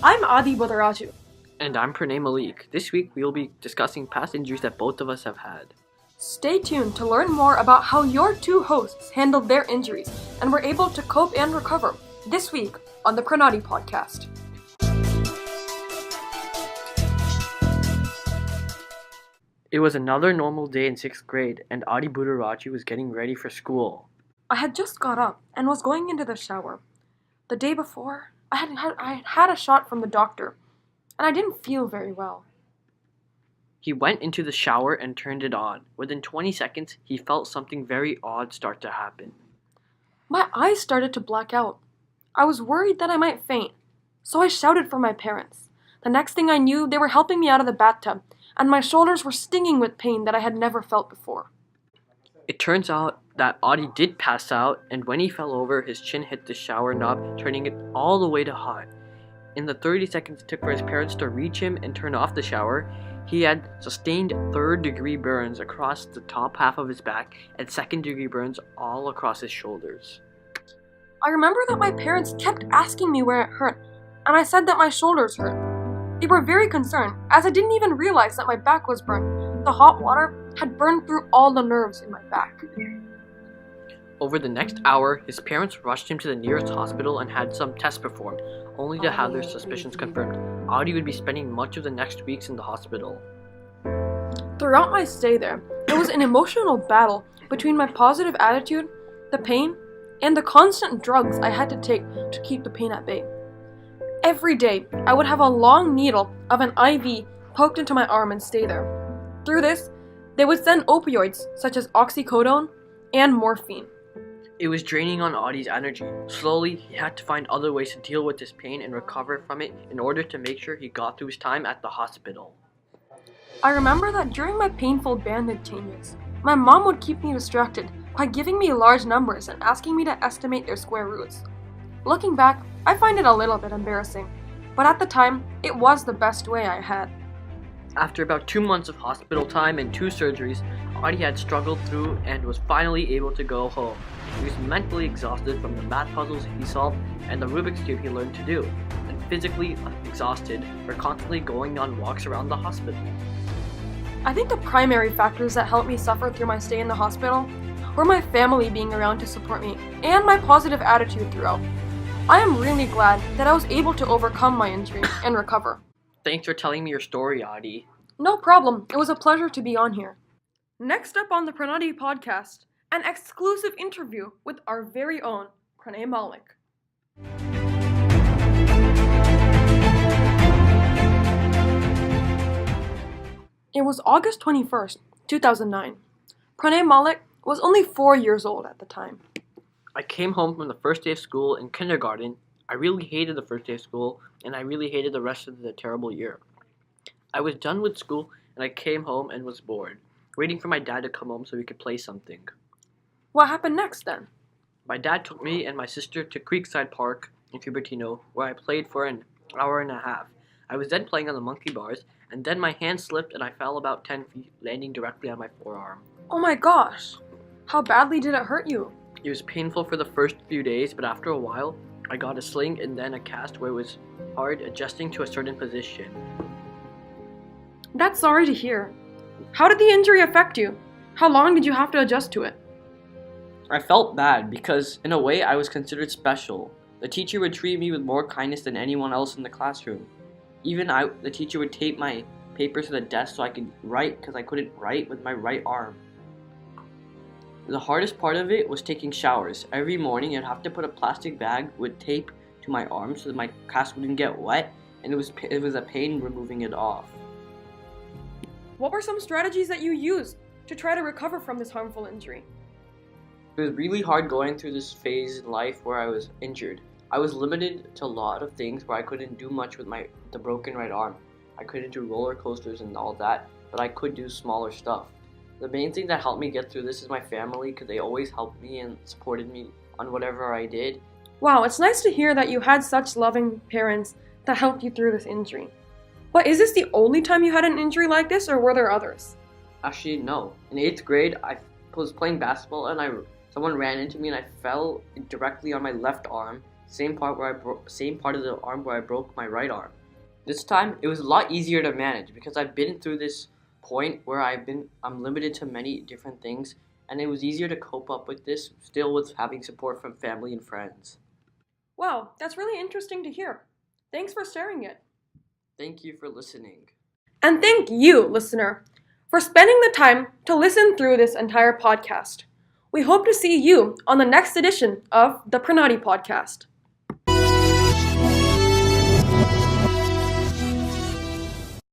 I'm Adi. And I'm Pranay and Adi. This week we will be discussing past injuries that both of us have had. Stay tuned to learn more about how your two hosts handled their injuries and were able to cope and recover this week on the PranAdi Podcast. It was another normal day in 6th grade and Adi Budarachi was getting ready for school. I had just got up and was going into the shower. The day before, I had a shot from the doctor, and I didn't feel very well. He went into the shower and turned it on. Within 20 seconds, he felt something very odd start to happen. My eyes started to black out. I was worried that I might faint, so I shouted for my parents. The next thing I knew, they were helping me out of the bathtub, and my shoulders were stinging with pain that I had never felt before. It turns out that Adi did pass out, and when he fell over, his chin hit the shower knob, turning it all the way to hot. In the 30 seconds it took for his parents to reach him and turn off the shower, he had sustained third-degree burns across the top half of his back and second-degree burns all across his shoulders. I remember that my parents kept asking me where it hurt, and I said that my shoulders hurt. They were very concerned, as I didn't even realize that my back was burned. The hot water had burned through all the nerves in my back. Over the next hour, his parents rushed him to the nearest hospital and had some tests performed, only to have their suspicions confirmed. Adi would be spending much of the next weeks in the hospital. Throughout my stay there, it was an emotional battle between my positive attitude, the pain, and the constant drugs I had to take to keep the pain at bay. Every day, I would have a long needle of an IV poked into my arm and stay there. Through this, they would send opioids such as oxycodone and morphine. It was draining on Adi's energy. Slowly, he had to find other ways to deal with his pain and recover from it in order to make sure he got through his time at the hospital. I remember that during my painful bandage changes, my mom would keep me distracted by giving me large numbers and asking me to estimate their square roots. Looking back, I find it a little bit embarrassing, but at the time, it was the best way I had. After about 2 months of hospital time and 2 surgeries, Adi had struggled through and was finally able to go home. He was mentally exhausted from the math puzzles he solved and the Rubik's Cube he learned to do, and physically exhausted for constantly going on walks around the hospital. I think the primary factors that helped me suffer through my stay in the hospital were my family being around to support me and my positive attitude throughout. I am really glad that I was able to overcome my injury and recover. Thanks for telling me your story, Adi. No problem. It was a pleasure to be on here. Next up on the PranAdi Podcast, an exclusive interview with our very own Pranay Malik. It was August 21st, 2009. Pranay Malik was only 4 years old at the time. I came home from the first day of school in kindergarten. I really hated the first day of school, and I really hated the rest of the terrible year. I was done with school, and I came home and was bored, waiting for my dad to come home so we could play something. What happened next then? My dad took me and my sister to Creekside Park in Cupertino, where I played for an hour and a half. I was then playing on the monkey bars, and then my hand slipped and I fell about 10 feet, landing directly on my forearm. Oh my gosh! How badly did it hurt you? It was painful for the first few days, but after a while, I got a sling and then a cast where it was hard adjusting to a certain position. That's sorry to hear. How did the injury affect you? How long did you have to adjust to it? I felt bad because, in a way, I was considered special. The teacher would treat me with more kindness than anyone else in the classroom. The teacher would tape my papers to the desk so I could write because I couldn't write with my right arm. The hardest part of it was taking showers. Every morning I'd have to put a plastic bag with tape to my arm so that my cast wouldn't get wet, and it was a pain removing it off. What were some strategies that you used to try to recover from this harmful injury? It was really hard going through this phase in life where I was injured. I was limited to a lot of things where I couldn't do much with the broken right arm. I couldn't do roller coasters and all that, but I could do smaller stuff. The main thing that helped me get through this is my family, because they always helped me and supported me on whatever I did. Wow, it's nice to hear that you had such loving parents that helped you through this injury. But is this the only time you had an injury like this, or were there others? Actually, no. In 8th grade, I was playing basketball and someone ran into me and I fell directly on my left arm same part of the arm where I broke my right arm. This time it was a lot easier to manage because I've been through this point where I'm limited to many different things, and it was easier to cope up with this still with having support from family and friends. Wow, that's really interesting to hear. Thanks for sharing it. Thank you for listening. And thank you, listener, for spending the time to listen through this entire podcast. We hope to see you on the next edition of the PranAdi Podcast.